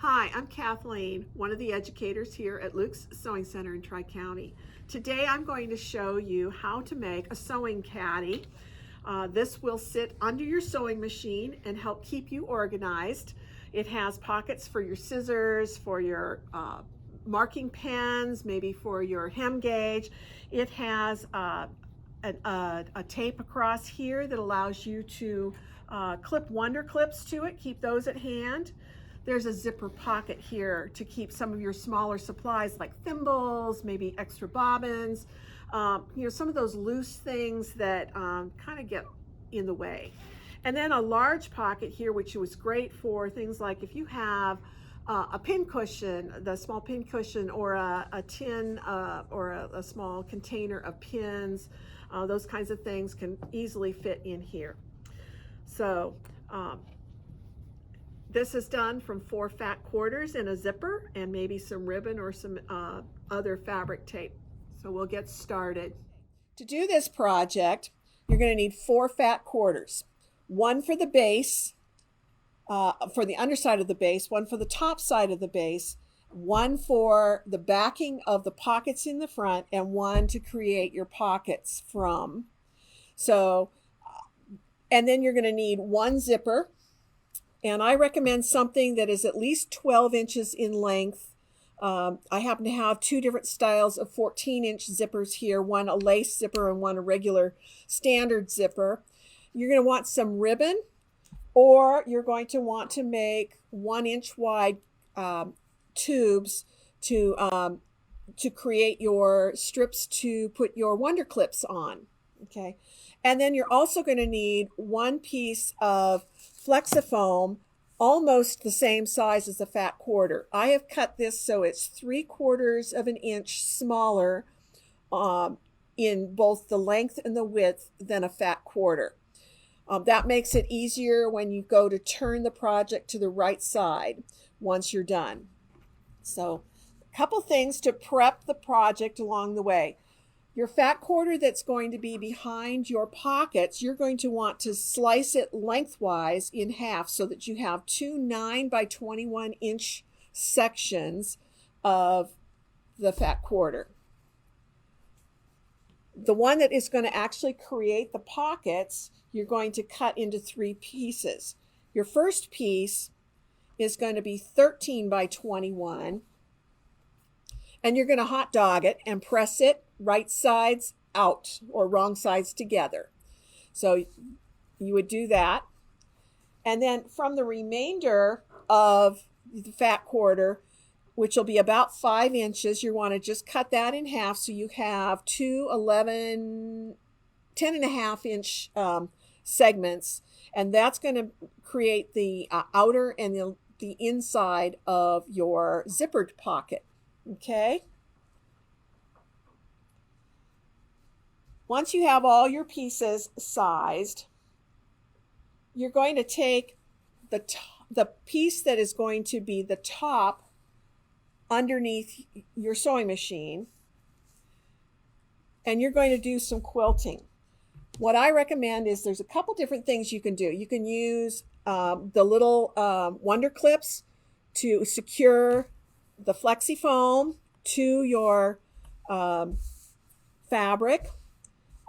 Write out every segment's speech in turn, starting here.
Hi, I'm Kathleen, one of the educators here at Luke's Sewing Center in Tri-County. Today I'm going to show you how to make a sewing caddy. This will sit under your sewing machine and help keep you organized. It has pockets for your scissors, for your marking pens, maybe for your hem gauge. It has a tape across here that allows you to clip wonder clips to it, keep those at hand. There's a zipper pocket here to keep some of your smaller supplies like thimbles, maybe extra bobbins, some of those loose things that kind of get in the way. And then a large pocket here, which was great for things like if you have a pin cushion, the small pin cushion, or a tin or a small container of pins, those kinds of things can easily fit in here. So this is done from 4 fat quarters in a zipper and maybe some ribbon or some other fabric tape. So we'll get started. To do this project, you're going to need 4 fat quarters. One for the base, for the underside of the base, one for the top side of the base, one for the backing of the pockets in the front, and one to create your pockets from. So, and then you're going to need 1 zipper. And I recommend something that is at least 12 inches in length. I happen to have 2 different styles of 14-inch zippers here, one a lace zipper and one a regular standard zipper. You're going to want some ribbon, or you're going to want to make 1-inch wide tubes to create your strips to put your wonder clips on. Okay, and then you're also going to need 1 piece of Flexifoam, almost the same size as a fat quarter. I have cut this so it's 3/4 of an inch smaller in both the length and the width than a fat quarter. That makes it easier when you go to turn the project to the right side once you're done. So a couple things to prep the project along the way. Your fat quarter that's going to be behind your pockets, you're going to want to slice it lengthwise in half so that you have 2 9 by 21 inch sections of the fat quarter. The one that is going to actually create the pockets, you're going to cut into 3 pieces. Your first piece is going to be 13 by 21, and you're going to hot dog it and press it right sides out or wrong sides together. So you would do that. And then from the remainder of the fat quarter, which will be about 5 inches, you want to just cut that in half so you have 2 10.5 inch segments, and that's going to create the outer and the inside of your zippered pocket. Okay. Once you have all your pieces sized, you're going to take the piece that is going to be the top underneath your sewing machine, and you're going to do some quilting. What I recommend is there's a couple different things you can do. You can use the little wonder clips to secure the Flexifoam to your fabric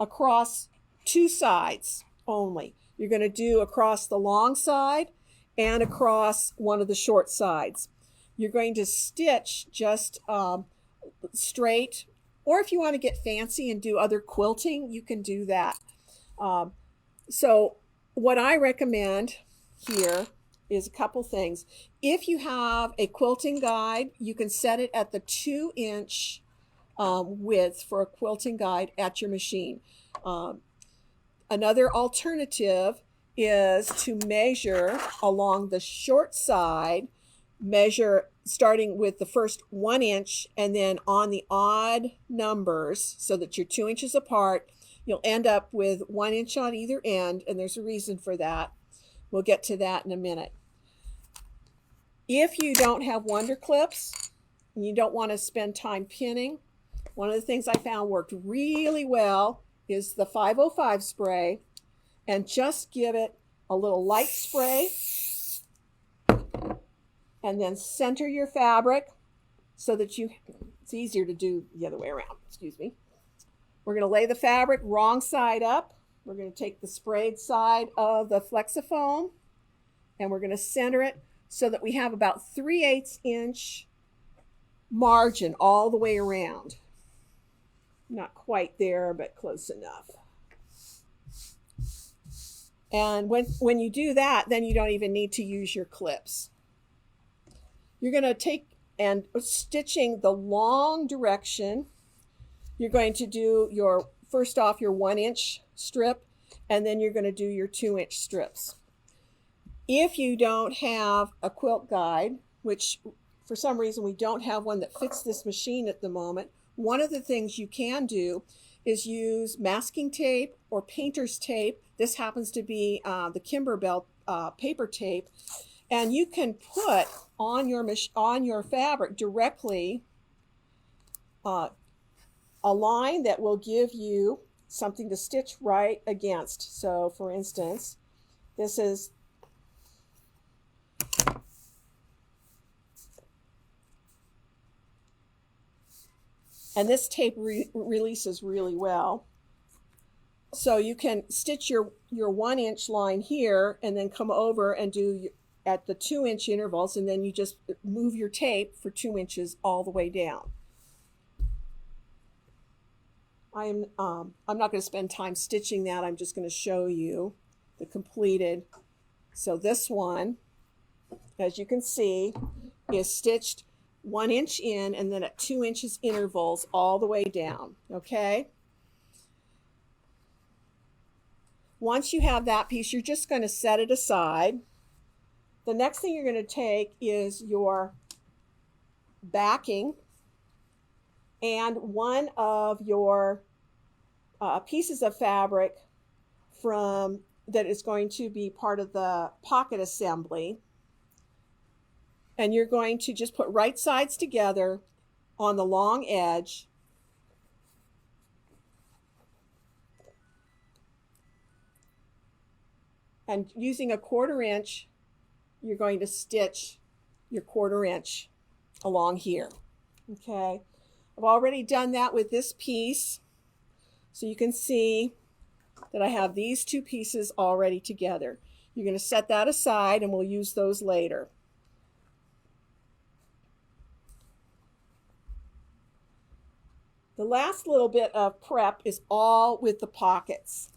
across 2 sides only. You're going to do across the long side and across one of the short sides. You're going to stitch just straight, or if you want to get fancy and do other quilting, you can do that. So what I recommend here is a couple things. If you have a quilting guide, you can set it at the 2-inch width for a quilting guide at your machine. Another alternative is to measure along the short side, measure starting with the first 1 inch and then on the odd numbers so that you're 2 inches apart. You'll end up with 1 inch on either end, and there's a reason for that. We'll get to that in a minute. If you don't have wonder clips and you don't want to spend time pinning, one of the things I found worked really well is the 505 spray, and just give it a little light spray and then center your fabric so that it's easier to do the other way around, excuse me. We're going to lay the fabric wrong side up. We're going to take the sprayed side of the Flexifoam and we're going to center it so that we have about 3/8 inch margin all the way around. Not quite there, but close enough. And when you do that, then you don't even need to use your clips. You're going to take and stitching the long direction. You're going to do your, first off, your 1-inch strip, and then you're going to do your 2-inch strips. If you don't have a quilt guide, which for some reason we don't have one that fits this machine at the moment, one of the things you can do is use masking tape or painter's tape. This happens to be the Kimberbell paper tape, and you can put on your fabric directly a line that will give you something to stitch right against. So for instance, this is and this tape releases really well. So you can stitch your 1-inch line here and then come over and do at the 2-inch intervals, and then you just move your tape for 2 inches all the way down. I'm not going to spend time stitching that. I'm just going to show you the completed. So this one, as you can see, is stitched 1 inch in and then at 2 inches intervals all the way down. Okay. Once you have that piece, you're just going to set it aside. The next thing you're going to take is your backing and one of your pieces of fabric that is going to be part of the pocket assembly. And you're going to just put right sides together on the long edge. And using a 1/4 inch, you're going to stitch your 1/4 inch along here. Okay, I've already done that with this piece. So you can see that I have these two pieces already together. You're going to set that aside and we'll use those later. The last little bit of prep is all with the pockets.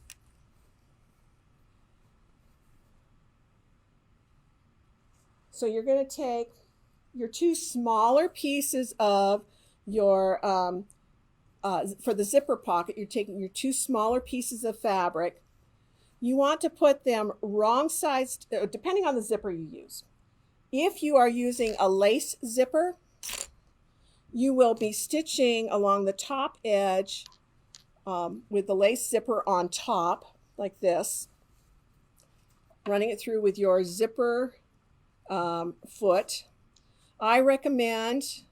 So you're going to take your two smaller pieces of your, for the zipper pocket, you're taking your two smaller pieces of fabric. You want to put them wrong sides, depending on the zipper you use. If you are using a lace zipper, you will be stitching along the top edge with the lace zipper on top, like this, running it through with your zipper foot. I recommend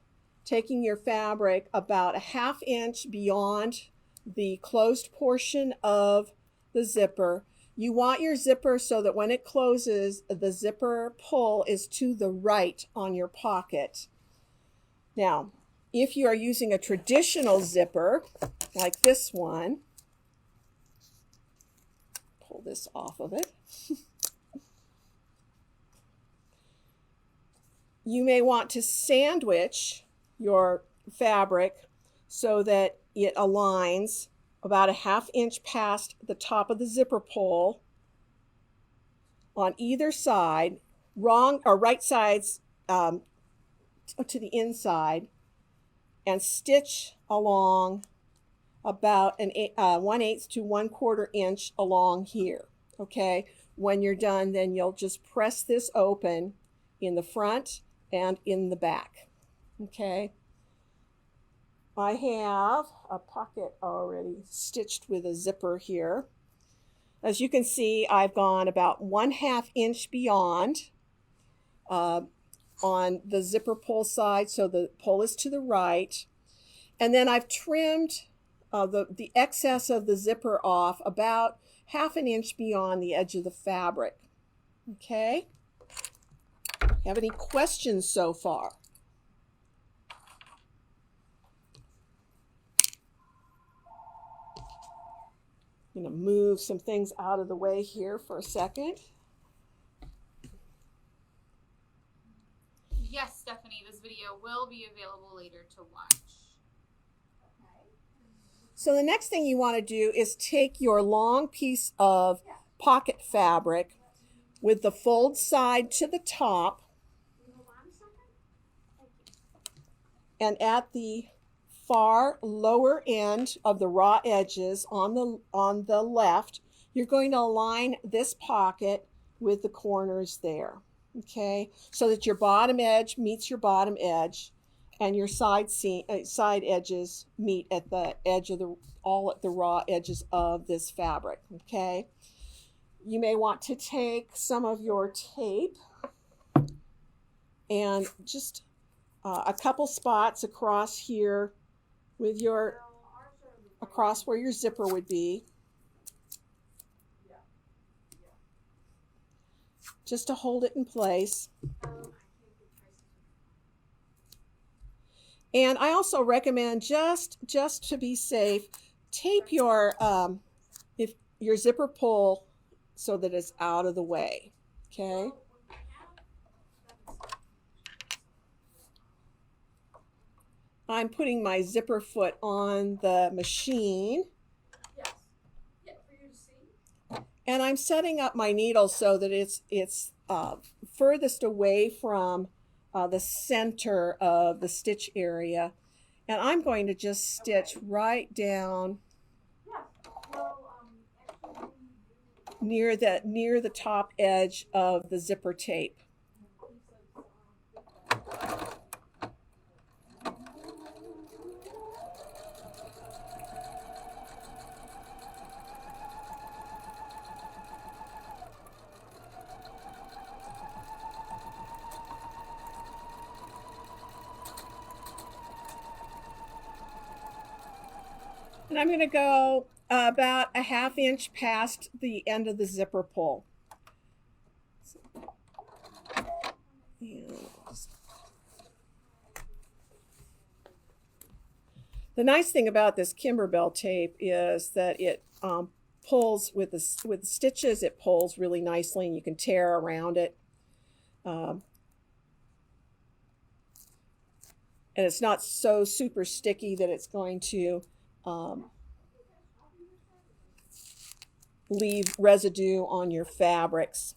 taking your fabric about a 1/2 inch beyond the closed portion of the zipper. You want your zipper so that when it closes, the zipper pull is to the right on your pocket. Now, if you are using a traditional zipper, like this one, pull this off of it. You may want to sandwich your fabric so that it aligns about a 1/2 inch past the top of the zipper pull on either side, wrong or right sides to the inside, and stitch along about an 1/8 to 1/4 inch along here. Okay, when you're done, then you'll just press this open in the front and in the back. Okay, I have a pocket already stitched with a zipper here. As you can see, I've gone about 1/2 inch beyond on the zipper pull side, so the pull is to the right. And then I've trimmed the excess of the zipper off about 1/2 inch beyond the edge of the fabric. Okay. Have any questions so far? I'm going to move some things out of the way here for a second. Yes, Stephanie, this video will be available later to watch. So the next thing you want to do is take your long piece of pocket fabric with the fold side to the top, and at the far lower end of the raw edges on the left, you're going to align this pocket with the corners there, okay, so that your bottom edge meets your bottom edge and your side edges meet at the edge of all at the raw edges of this fabric, okay. You may want to take some of your tape and just a couple spots across here with your, across where your zipper would be, just to hold it in place. And I also recommend, just to be safe, tape your your zipper pull so that it's out of the way, okay? I'm putting my zipper foot on the machine. Yes. Yeah, for you to see. And I'm setting up my needle so that it's furthest away from the center of the stitch area. And I'm going to just stitch right down near the top edge of the zipper tape. And I'm going to go about a ½ inch past the end of the zipper pull. The nice thing about this Kimberbell tape is that it pulls with the stitches. It pulls really nicely, and you can tear around it. And it's not so super sticky that it's going to leave residue on your fabrics.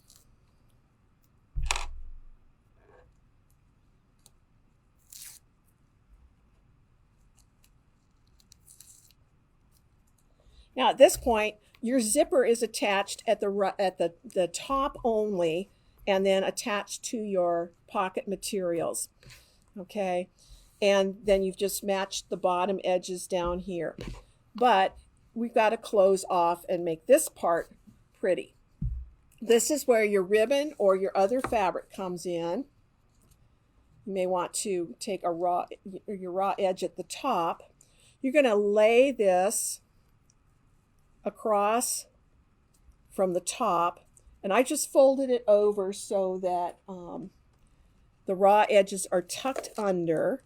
Now at this point, your zipper is attached at the top only, and then attached to your pocket materials, okay? And then you've just matched the bottom edges down here. But we've got to close off and make this part pretty. This is where your ribbon or your other fabric comes in. You may want to take your raw edge at the top. You're going to lay this across from the top, and I just folded it over so that the raw edges are tucked under.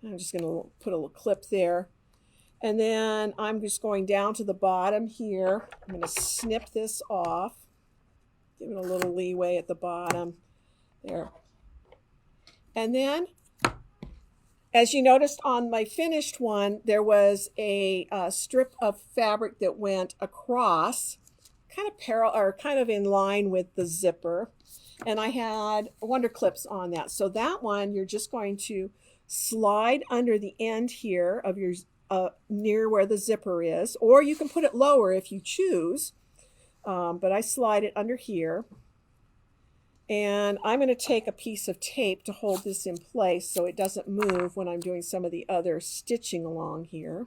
I'm just going to put a little clip there. And then I'm just going down to the bottom here. I'm going to snip this off. Give it a little leeway at the bottom. There. And then, as you noticed on my finished one, there was a strip of fabric that went across, kind of parallel, or kind of in line with the zipper. And I had wonder clips on that. So that one, you're just going to slide under the end here of your near where the zipper is, or you can put it lower if you choose, but I slide it under here. And I'm going to take a piece of tape to hold this in place so it doesn't move when I'm doing some of the other stitching along here.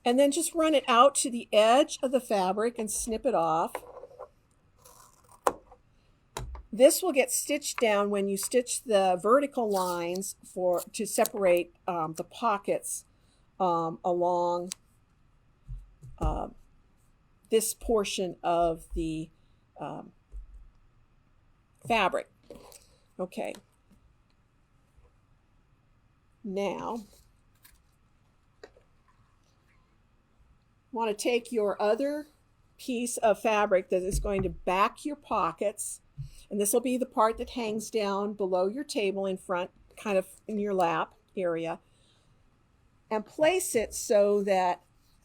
And then just run it out to the edge of the fabric and snip it off. This will get stitched down when you stitch the vertical lines to separate the pockets along this portion of the fabric. Okay. Now, want to take your other piece of fabric that is going to back your pockets, and this will be the part that hangs down below your table in front, kind of in your lap area, and place it so that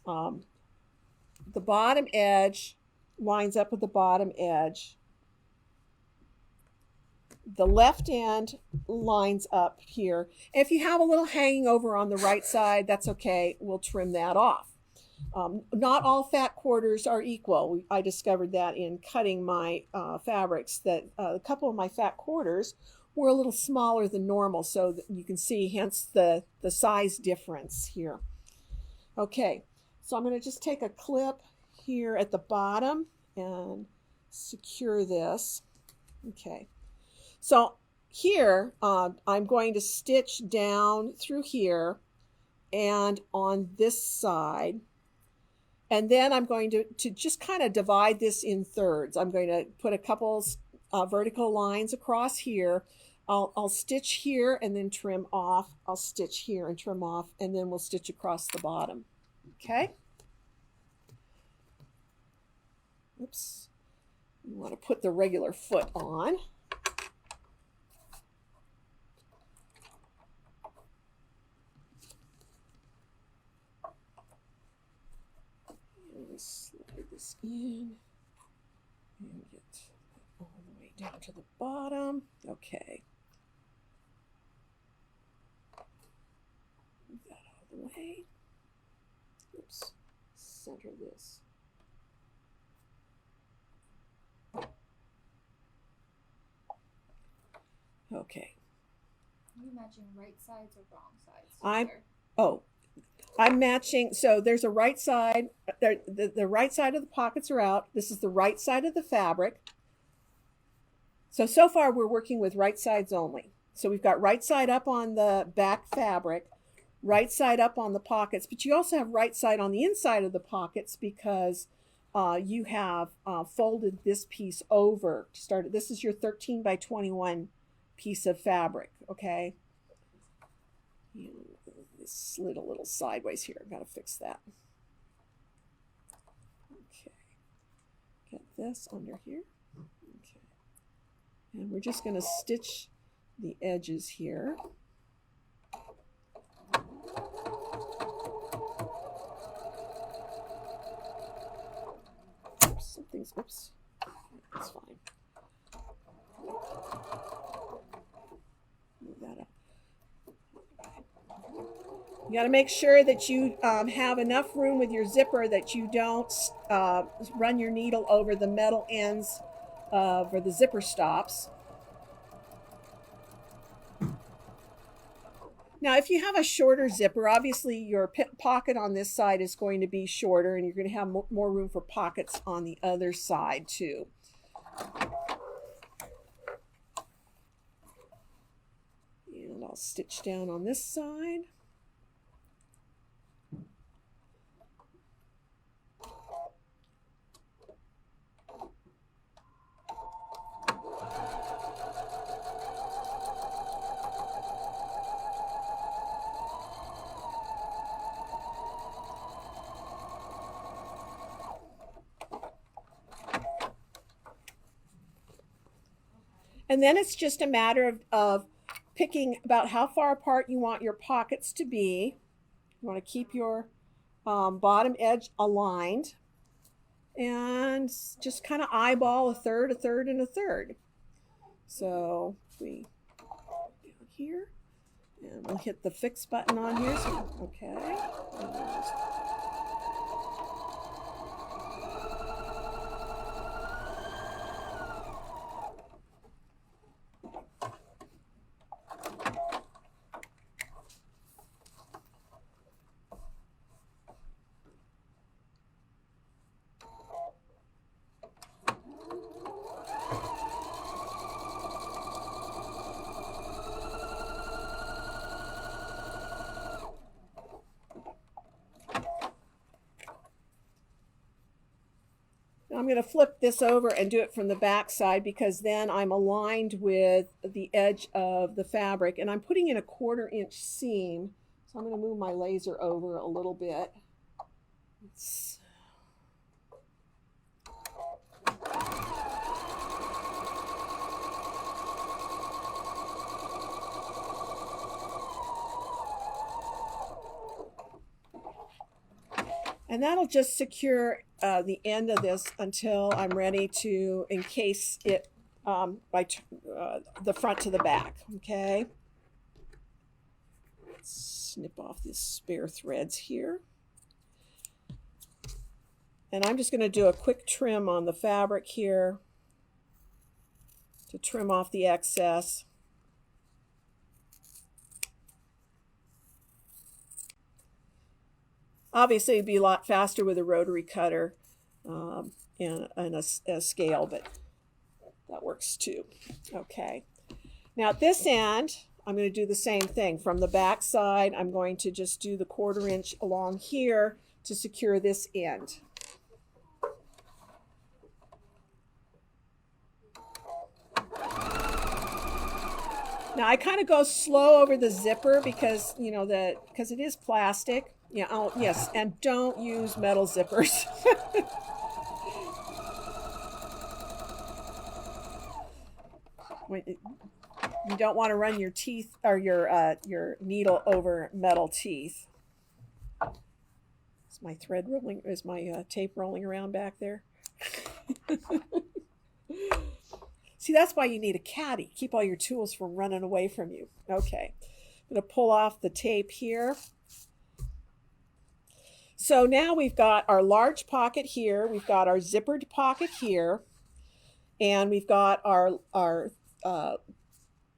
the bottom edge lines up with the bottom edge. The left end lines up here. If you have a little hanging over on the right side, that's okay. We'll trim that off. Not all fat quarters are equal. I discovered that in cutting my fabrics, that a couple of my fat quarters were a little smaller than normal, so that you can see, hence the size difference here. Okay, so I'm going to just take a clip here at the bottom and secure this. Okay. So here, I'm going to stitch down through here and on this side. And then I'm going to just kind of divide this in thirds. I'm going to put a couple vertical lines across here. I'll stitch here and then trim off. I'll stitch here and trim off, and then we'll stitch across the bottom. Okay? Oops. You want to put the regular foot on. Slide this in and get all the way down to the bottom. Okay. Move that out of the way. Oops. Center this. Okay. Are you matching right sides or wrong sides? I'm matching, so there's a right side, the right side of the pockets are out. This is the right side of the fabric. So far we're working with right sides only. So we've got right side up on the back fabric, right side up on the pockets, but you also have right side on the inside of the pockets because you have folded this piece over to start it. This is your 13 by 21 piece of fabric, okay? This slid a little sideways here. I've got to fix that. Okay. Get this under here. Okay. And we're just going to stitch the edges here. Oops, oops. That's fine. Move that up. You got to make sure that you have enough room with your zipper that you don't run your needle over the metal ends where the zipper stops. Now, if you have a shorter zipper, obviously your pocket on this side is going to be shorter, and you're going to have more room for pockets on the other side too. And I'll stitch down on this side. And then it's just a matter of picking about how far apart you want your pockets to be. You want to keep your bottom edge aligned. And just kind of eyeball a third, and a third. So we down here. And we'll hit the fix button on here. So, okay. going to flip this over and do it from the back side because then I'm aligned with the edge of the fabric, and I'm putting in a 1/4 inch seam. So I'm going to move my laser over a little bit. And that'll just secure the end of this until I'm ready to encase it by the front to the back, okay? Let's snip off these spare threads here. And I'm just going to do a quick trim on the fabric here to trim off the excess. Obviously, it'd be a lot faster with a rotary cutter and a scale, but that works too. Okay. Now at this end, I'm going to do the same thing. From the back side, I'm going to just do the 1/4 inch along here to secure this end. Now I kind of go slow over the zipper because, you know, because it is plastic. Yeah, oh, yes, and don't use metal zippers. You don't want to run your teeth or your needle over metal teeth. Is my thread rolling? Is my tape rolling around back there? See, that's why you need a caddy. Keep all your tools from running away from you. Okay, I'm going to pull off the tape here. So now we've got our large pocket here, we've got our zippered pocket here, and we've got our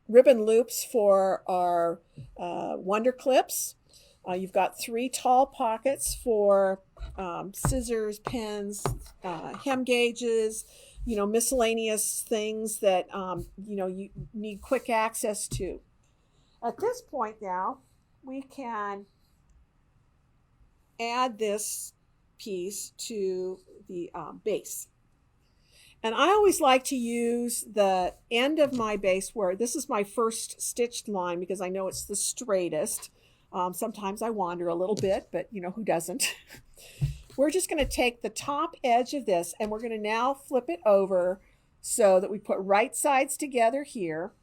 ribbon loops for our wonder clips. You've got 3 tall pockets for scissors, pens, hem gauges, you know, miscellaneous things that, you know, you need quick access to. At this point now, we can add this piece to the base. And I always like to use the end of my base where this is my first stitched line because I know it's the straightest. Sometimes I wander a little bit, but you know, who doesn't? We're just going to take the top edge of this and we're going to now flip it over so that we put right sides together here.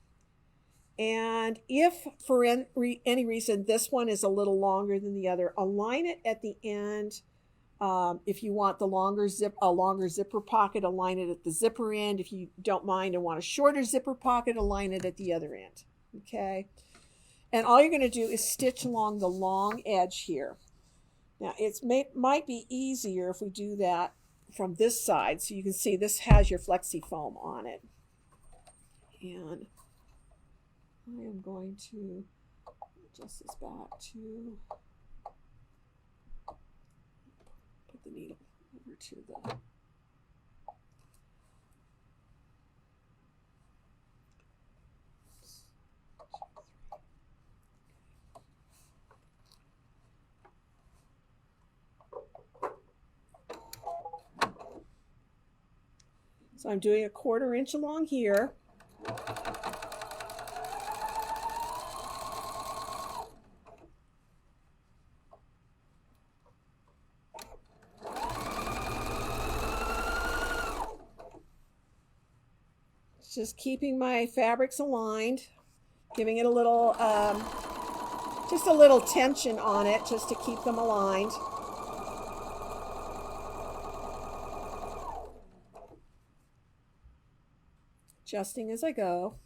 And if for any reason this one is a little longer than the other, align it at the end. If you want a longer zipper pocket, align it at the zipper end. If you don't mind and want a shorter zipper pocket, align it at the other end. Okay. And all you're going to do is stitch along the long edge here. Now it might be easier if we do that from this side. So you can see this has your flexi foam on it. And I am going to adjust this back to put the needle over to the So I'm doing a 1/4 inch along here. Just keeping my fabrics aligned, giving it a little, just a little tension on it just to keep them aligned. Adjusting as I go.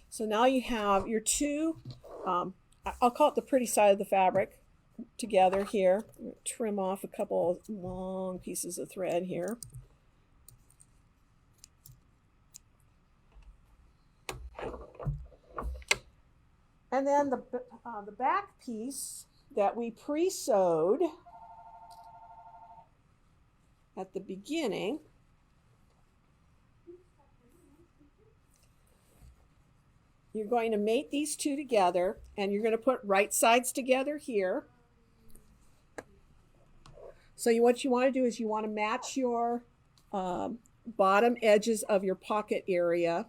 So now you have your two, I'll call it the pretty side of the fabric together here. Trim off a couple of long pieces of thread here. And then the back piece, that we pre-sewed at the beginning. You're going to mate these two together, and you're going to put right sides together here. So what you want to do is you want to match your bottom edges of your pocket area.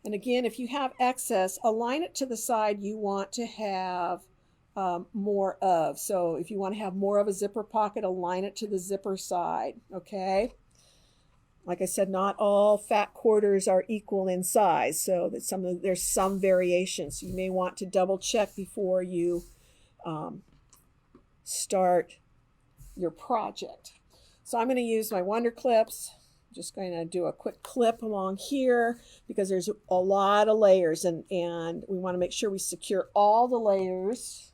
And again, if you have excess, align it to the side you want to have more of. So if you want to have more of a zipper pocket, align it to the zipper side, okay? Like I said, not all fat quarters are equal in size, so that there's some variation. So you may want to double check before you start your project. So I'm going to use my Wonder Clips. I'm just going to do a quick clip along here because there's a lot of layers, and we want to make sure we secure all the layers.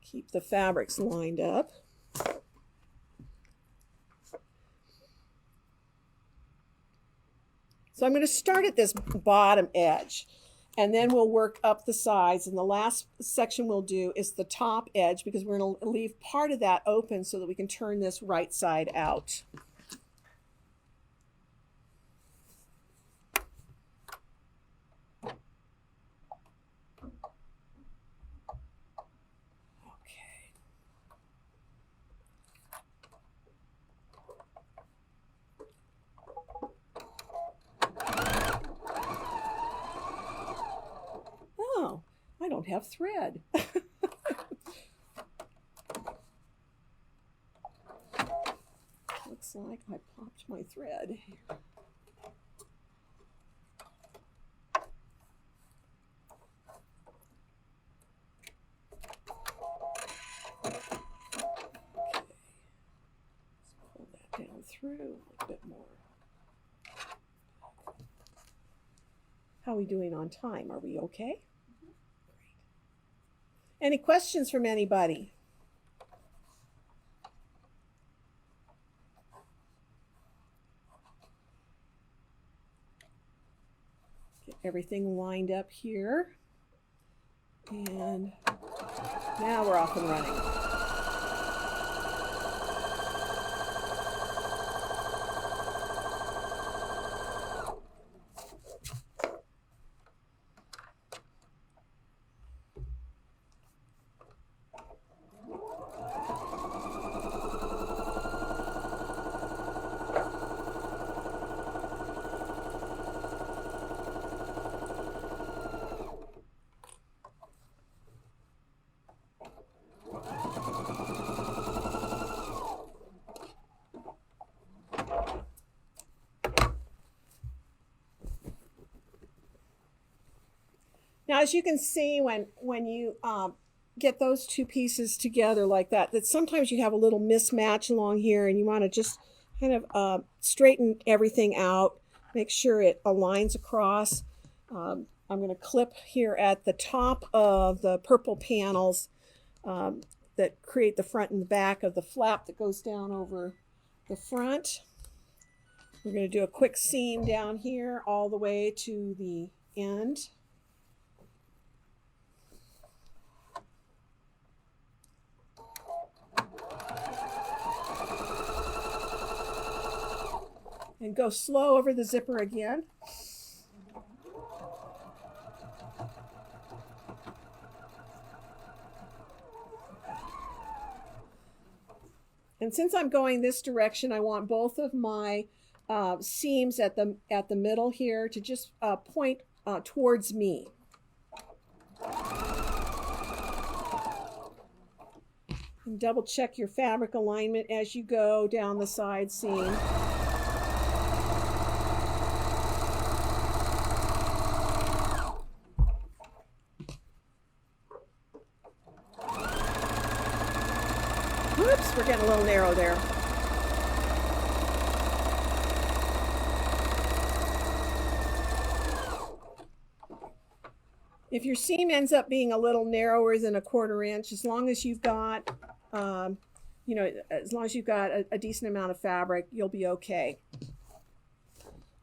Keep the fabrics lined up. So I'm going to start at this bottom edge, and then we'll work up the sides. And the last section we'll do is the top edge, because we're going to leave part of that open so that we can turn this right side out. Oh, I don't have thread. Looks like I popped my thread. Okay. Let's pull that down through a little bit more. How are we doing on time? Are we okay? Great. Any questions from anybody? Get everything lined up here. And now we're off and running. Now, as you can see, when you get those two pieces together like that, that sometimes you have a little mismatch along here, and you want to just kind of straighten everything out, make sure it aligns across. I'm going to clip here at the top of the purple panels that create the front and the back of the flap that goes down over the front. We're going to do a quick seam down here all the way to the end. And go slow over the zipper again. And since I'm going this direction, I want both of my seams at the middle here to just point towards me. And double check your fabric alignment as you go down the side seam. Whoops, we're getting a little narrow there. If your seam ends up being a little narrower than a 1/4 inch, as long as you've got you know, as long as you've got a decent amount of fabric, you'll be okay.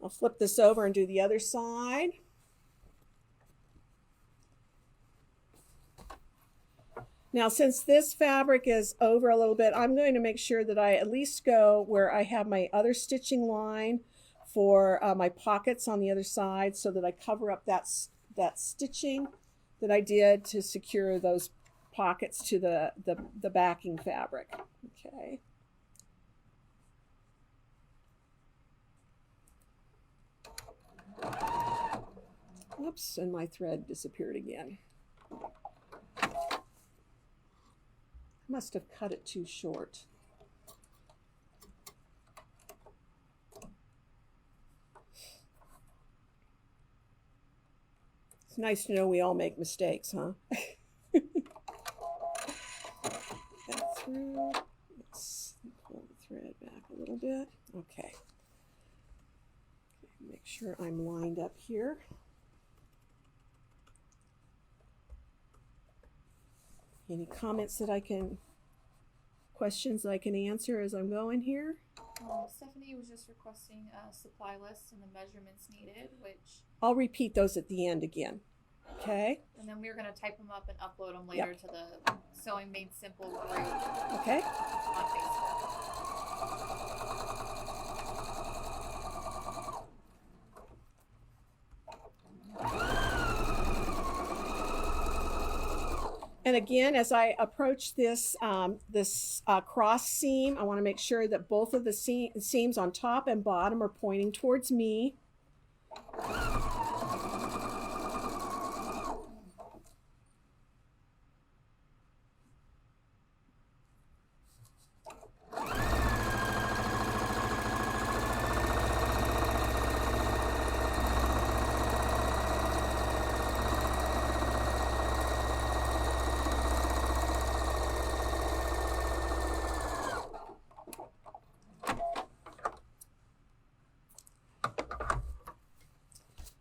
I'll flip this over and do the other side. Now, since this fabric is over a little bit, I'm going to make sure that I at least go where I have my other stitching line for my pockets on the other side, so that I cover up that stitching that I did to secure those pockets to the backing fabric. Okay. Oops, and my thread disappeared again. Must have cut it too short. It's nice to know we all make mistakes, huh? That through. Let's pull the thread back a little bit. Okay. Make sure I'm lined up here. Any comments that questions that I can answer as I'm going here? Stephanie was just requesting a supply list and the measurements needed, which... I'll repeat those at the end again. Okay? And then we're going to type them up and upload them later to the Sewing Made Simple group Okay. on Facebook. And again, as I approach this cross seam, I want to make sure that both of the seams on top and bottom are pointing towards me.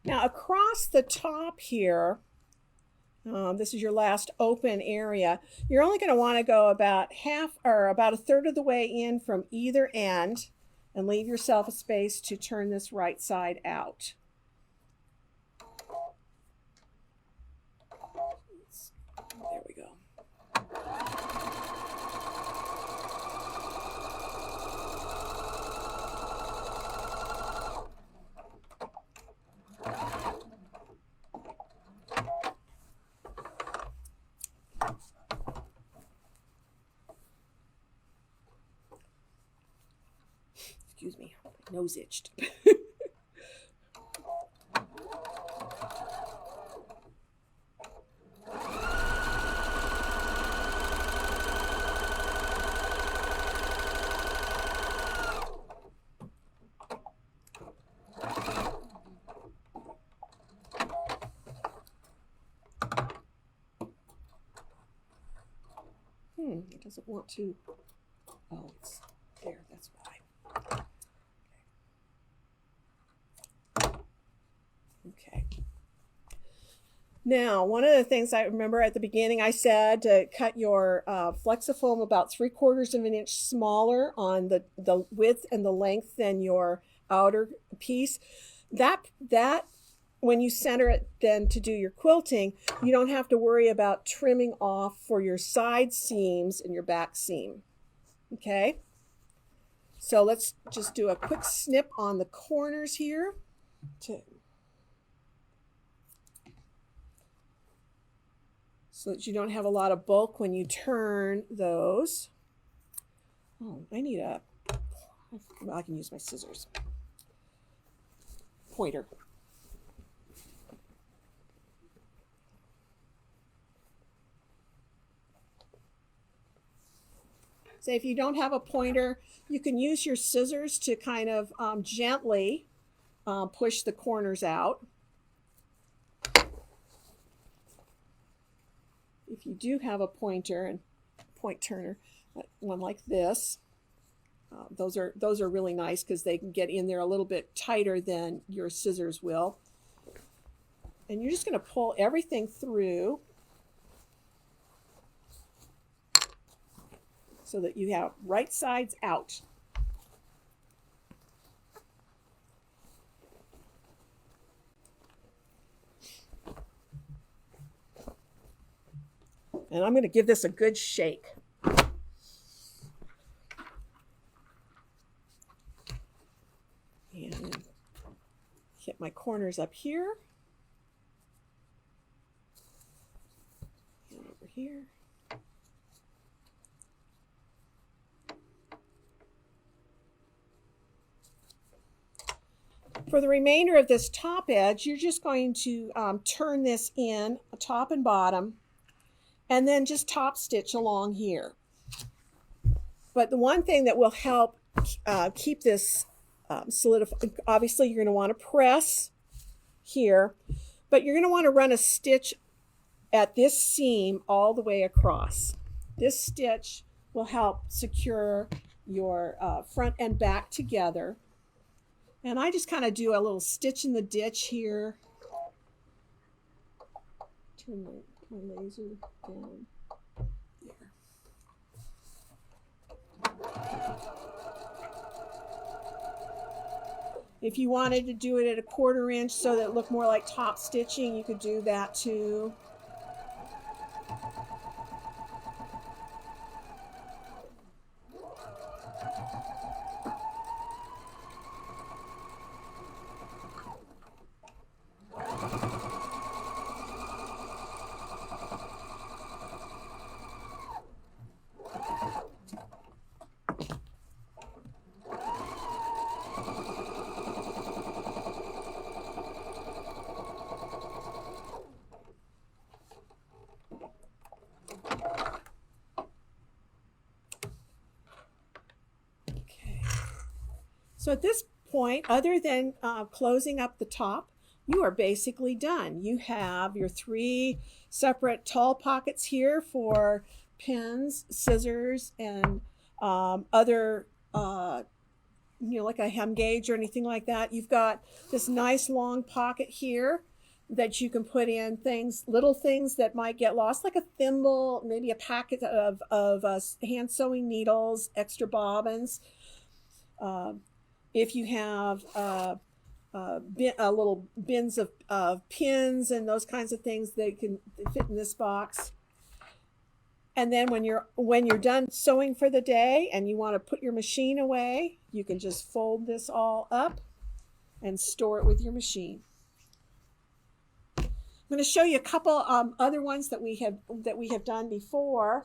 Now across the top here, this is your last open area. You're only going to want to go about half or about a third of the way in from either end and leave yourself a space to turn this right side out. There we go. Excuse me, my nose itched. It doesn't want to. Oh, it's there. That's why. Okay. Now, one of the things I remember at the beginning, I said to cut your Flexifoam about 3/4 of an inch smaller on the width and the length than your outer piece. That when you center it then to do your quilting, you don't have to worry about trimming off for your side seams and your back seam. Okay? So let's just do a quick snip on the corners here. So that you don't have a lot of bulk when you turn those. Oh, I need well, I can use my scissors. Pointer. So if you don't have a pointer, you can use your scissors to kind of gently push the corners out. If you do have a pointer and point turner, one like this, those are really nice because they can get in there a little bit tighter than your scissors will. And you're just going to pull everything through. so that you have right sides out. And I'm going to give this a good shake. And hit my corners up here. And over here. For the remainder of this top edge, you're just going to turn this in, top and bottom, and then just top stitch along here. But the one thing that will help keep this solidified, obviously you're going to want to press here, but you're going to want to run a stitch at this seam all the way across. This stitch will help secure your front and back together. And I just kind of do a little stitch in the ditch here. Turn my laser down there. If you wanted to do it at a 1/4 inch so that it looked more like top stitching, you could do that too. So at this point, other than closing up the top, you are basically done. You have your 3 separate tall pockets here for pins, scissors, and other, like a hem gauge or anything like that. You've got this nice long pocket here that you can put in things, little things that might get lost, like a thimble, maybe a packet of hand sewing needles, extra bobbins. If you have little bins of pins and those kinds of things, they can fit in this box. And then when you're done sewing for the day and you want to put your machine away, you can just fold this all up and store it with your machine. I'm going to show you a couple other ones that we have done before.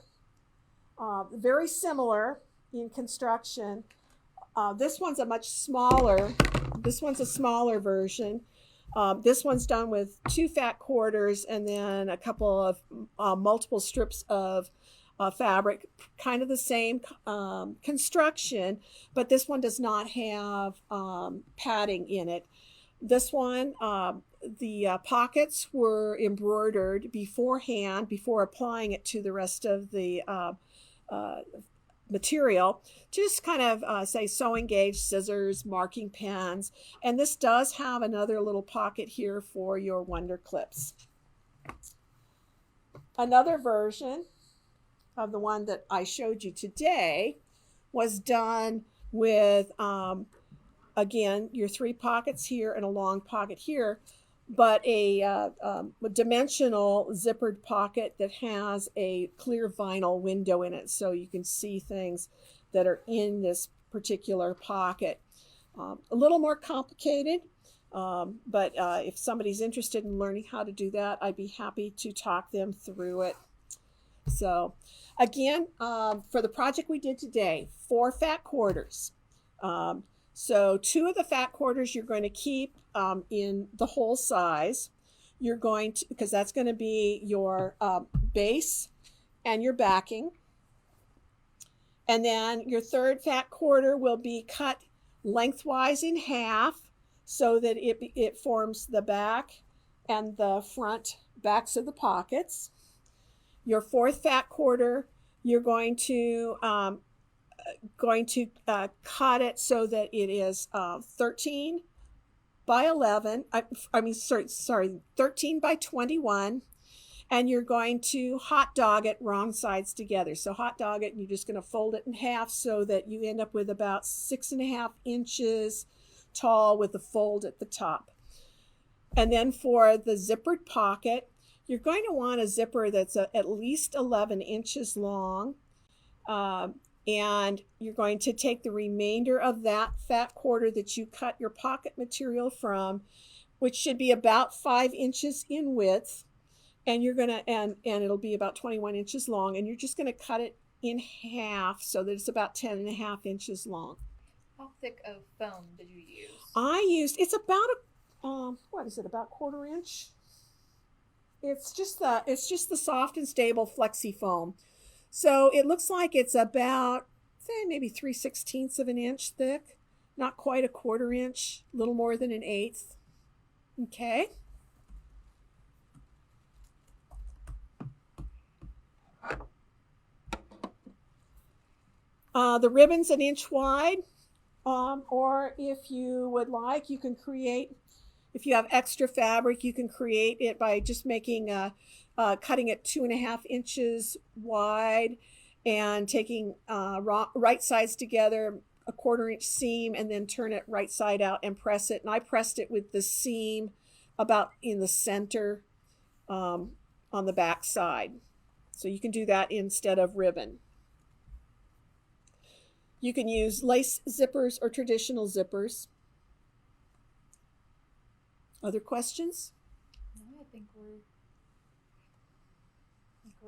Very similar in construction. This one's a much smaller. This one's a smaller version. This one's done with 2 fat quarters and then a couple of multiple strips of fabric, kind of the same construction, but this one does not have padding in it. This one, the pockets were embroidered beforehand before applying it to the rest of the material. Just kind of say sewing gauge, scissors, marking pens, and this does have another little pocket here for your wonder clips. Another version of the one that I showed you today was done with again your 3 pockets here and a long pocket here, but a dimensional zippered pocket that has a clear vinyl window in it, so you can see things that are in this particular pocket. A little more complicated, but if somebody's interested in learning how to do that, I'd be happy to talk them through it. So again, for the project we did today, 4 fat quarters. So 2 of the fat quarters you're going to keep in the whole size. You're going to, because that's going to be your base and your backing. And then your 3rd fat quarter will be cut lengthwise in half so that it forms the back and the front backs of the pockets. Your 4th fat quarter, you're going to cut it so that it is 13 by 11. 13 by 21. and you're going to hot dog it wrong sides together. So hot dog it, and you're just going to fold it in half so that you end up with about 6.5 inches tall with a fold at the top. And then for the zippered pocket, you're going to want a zipper that's at least 11 inches long. And you're going to take the remainder of that fat quarter that you cut your pocket material from, which should be about 5 inches in width, and you're going to and it'll be about 21 inches long, and you're just going to cut it in half so that it's about 10.5 inches long. How thick of foam did you use? It's about what is it, about 1/4 inch? It's just the soft and stable flexi foam. So it looks like it's about, say, maybe 3/16 of an inch thick, not quite a 1/4 inch, a little more than 1/8. Okay. The ribbon's 1 inch wide, or if you would like, you can create, if you have extra fabric, you can create it by just making cutting it 2.5 inches wide and taking right sides together, a 1/4 inch seam, and then turn it right side out and press it. And I pressed it with the seam about in the center on the back side. So you can do that instead of ribbon. You can use lace zippers or traditional zippers. Other questions? No, I think we're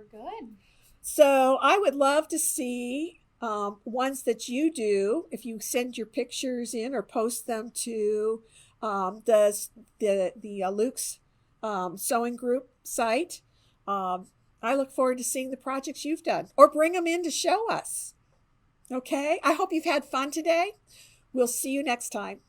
good. So I would love to see ones that you do. If you send your pictures in or post them to the Luke's sewing group site. I look forward to seeing the projects you've done, or bring them in to show us. Okay, I hope you've had fun today. We'll see you next time.